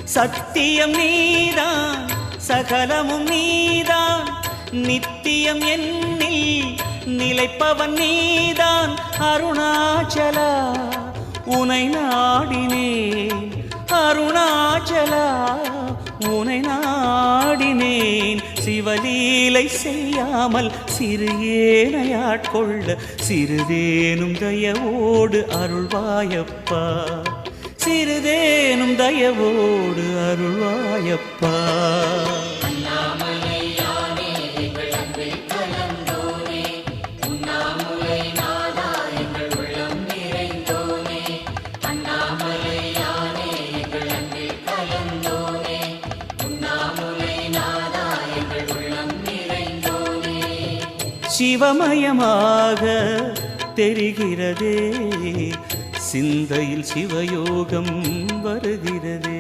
சத்தியம் நீதான் சகலமும் நீதான் நித்தியம் என்னில் நிலைப்பவன் நீதான் அருணாச்சலா உனை நாடினேன் அருணாச்சலா உனை நாடினேன் சிவலீலை செய்யாமல் சிறு ஏனையாட்கொள்ள சிறிதேனும் தயவோடு அருள்வாயப்பா சிறிதேனும் தயவோடு அருள்வாயப்பா சிவமயமாக தெரிகிறதே சிந்தையில் சிவயோகம் வருகிறதே